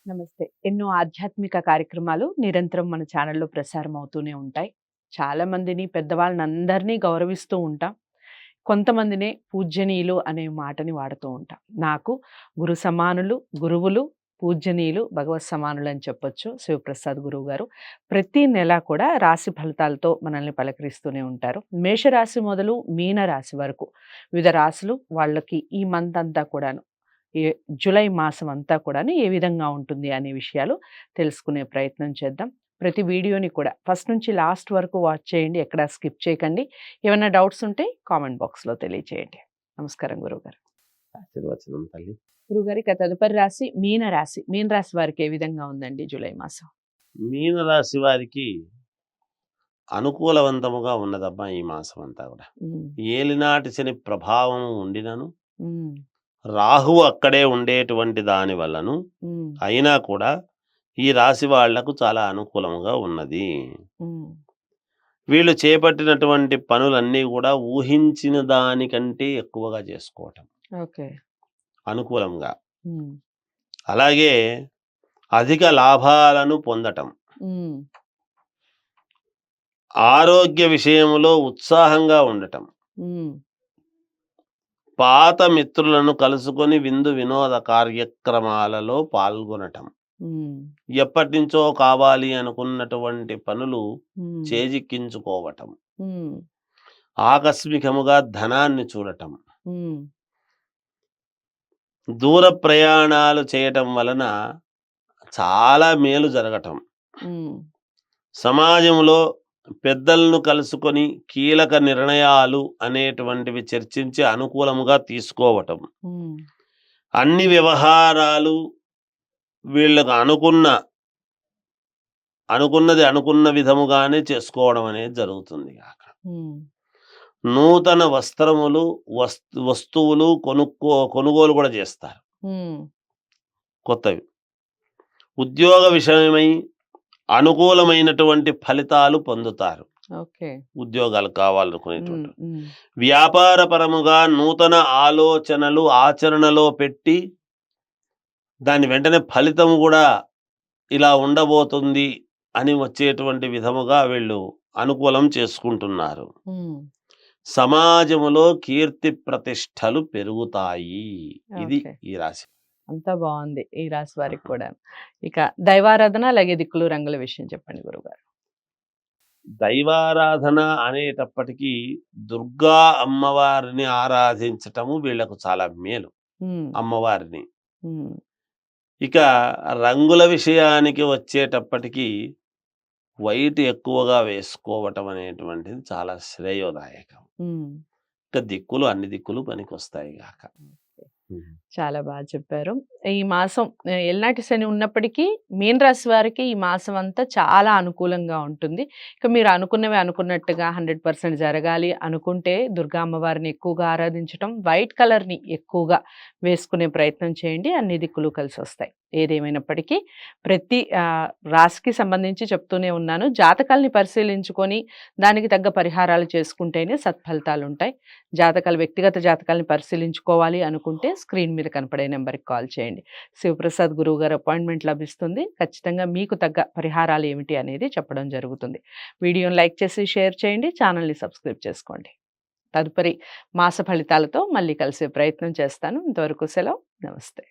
నమస్తే. ఎన్నో ఆధ్యాత్మిక కార్యక్రమాలు నిరంతరం మన ఛానల్‌లో ప్రసారం అవుతూనే ఉంటాయి. చాలా మందిని పెద్దవాళ్ళనందరినీ గౌరవిస్తూ ఉంటాం. కొంతమందినే పూజ్యనీయులు అనే మాటని వాడుతూ ఉంటాం. నాకు గురు సమానులు, గురువులు, పూజ్యనీయులు, భగవత్ సమానులు అని చెప్పొచ్చు శివప్రసాద్ గురువుగారు. ప్రతి నెల కూడా రాశి ఫలితాలతో మనల్ని పలకరిస్తూనే ఉంటారు. మేషరాశి మొదలు మీన రాశి వరకు వివిధ రాశులు వాళ్ళకి ఈ మంత్ అంతా కూడాను ఏ జులై మాసం అంతా కూడాను ఏ విధంగా ఉంటుంది అనే విషయాలు తెలుసుకునే ప్రయత్నం చేద్దాం. ప్రతి వీడియోని కూడా ఫస్ట్ నుంచి లాస్ట్ వరకు వాచ్ చేయండి. ఎక్కడ స్కిప్ చేయకండి. ఏమైనా డౌట్స్ ఉంటే కామెంట్ బాక్స్‌లో తెలియచేయండి. నమస్కారం గురువుగారు. ఆశీర్వచనం తల్లి. గురువుగారు ఇక తదుపరి రాశి మీన రాశి. మీన రాశి వారికి ఏ విధంగా ఉందండి జులై మాసం? మీనరాశి వారికి అనుకూలవంతముగా ఉన్నదమ్మా ఈ మాసం అంతా కూడా. హ్మ్. ఏలినాటి శని ప్రభావం ఉండినను, హ్మ్. రాహువు అక్కడే ఉండేటువంటి దాని వల్లను హ్మ్. అయినా కూడా ఈ రాశి వాళ్లకు చాలా అనుకూలముగా ఉన్నది. హ్మ్. వీళ్ళు చేపట్టినటువంటి పనులన్నీ కూడా ఊహించిన దానికంటే ఎక్కువగా చేసుకోవటం ఓకే. అనుకూలంగా. హ్మ్. అలాగే అధిక లాభాలను పొందటం, హ్మ్. ఆరోగ్య విషయంలో ఉత్సాహంగా ఉండటం, హ్మ్. పాత మిత్రులను కలుసుకొని విందు వినోద కార్యక్రమాలలో పాల్గొనటం, హ్మ్. ఎప్పటినుంచో కావాలి అనుకున్నటువంటి పనులు హ్మ్. చేజిక్కించుకోవటం, హ్మ్. ఆకస్మికముగా ధనాన్ని చూడటం, హ్మ్. దూర ప్రయాణాలు చేయటం వలన చాలా మేలు జరగటం, హ్మ్. సమాజంలో పెద్దలను కలుసుకొని కీలక నిర్ణయాలు అనేటువంటివి చర్చించి అనుకూలముగా తీసుకోవటం, హ్మ్. అన్ని వ్యవహారాలు వీళ్ళకు అనుకున్నది అనుకున్న విధముగానే చేసుకోవడం అనేది జరుగుతుంది గాక. హ్మ్. నూతన వస్త్రములు, వస్తువులు కొనుగోలు కూడా చేస్తారు హ్మ్. కొత్తవి. ఉద్యోగ విషయమై అనుకూలమైనటువంటి ఫలితాలు పొందుతారు. ఓకే. ఉద్యోగాలు హ్మ్. కావాలనుకునేటువంటి. హ్మ్. వ్యాపారపరముగా నూతన ఆలోచనలు ఆచరణలో పెట్టి దాని వెంటనే ఫలితం కూడా ఇలా ఉండబోతుంది అని వచ్చేటువంటి విధముగా వీళ్ళు అనుకూలం చేసుకుంటున్నారు. హ్మ్. సమాజములో కీర్తి ప్రతిష్టలు పెరుగుతాయి. ఇది ఓకే. ఈ రాశి. అంతా బావుంది. ఈ రాశి వారికి ఆహా. కూడాను. ఇక దైవారాధన అలాగే దిక్కులు రంగుల విషయం చెప్పండి గురువుగారు. దైవారాధన అనేటప్పటికీ దుర్గా అమ్మవారిని ఆరాధించటము వీళ్ళకు చాలా మేలు. హ్మ్. అమ్మవారిని. హ్మ్. ఇక రంగుల విషయానికి వచ్చేటప్పటికి వైట్ ఎక్కువగా వేసుకోవటం అనేటువంటిది చాలా శ్రేయోదాయకం. హ్మ్. ఇక దిక్కులు అన్ని దిక్కులు పనికొస్తాయి గాక. ఓకే. హ్మ్. చాలా చెప్పారు. ఈ మాసం ఎల్నాటి శని ఉన్నప్పటికీ మీన రాశి వారికి ఈ మాసం అంతా చాలా అనుకూలంగా ఉంటుంది. ఇక మీరు అనుకున్నవి అనుకున్నట్టుగా 100% జరగాలి అనుకుంటే దుర్గా అమ్మవారిని ఎక్కువగా ఆరాధించటం, వైట్ కలర్‌ని ఎక్కువగా వేసుకునే ప్రయత్నం చేయండి. అన్ని దిక్కులు కలిసొస్తాయి. ఏదేమైనప్పటికీ ప్రతి రాశికి సంబంధించి చెప్తూనే ఉన్నాను. జాతకాల్ని పరిశీలించుకొని దానికి తగ్గ పరిహారాలు చేసుకుంటేనే సత్ఫలితాలుంటాయి. వ్యక్తిగత జాతకాలను పరిశీలించుకోవాలి అనుకుంటే స్క్రీన్ మీద కనపడే నెంబర్‌కి కాల్ చేయండి. శివప్రసాద్ గురువుగారి అపాయింట్‌మెంట్ లభిస్తుంది. ఖచ్చితంగా మీకు తగ్గ పరిహారాలు ఏమిటి అనేది చెప్పడం జరుగుతుంది. వీడియోని లైక్ చేసి షేర్ చేయండి. ఛానల్‌ని సబ్స్క్రైబ్ చేసుకోండి. తదుపరి మాస ఫలితాలతో మళ్ళీ కలిసే ప్రయత్నం చేస్తాను. ఇంతవరకు సెలవు. నమస్తే.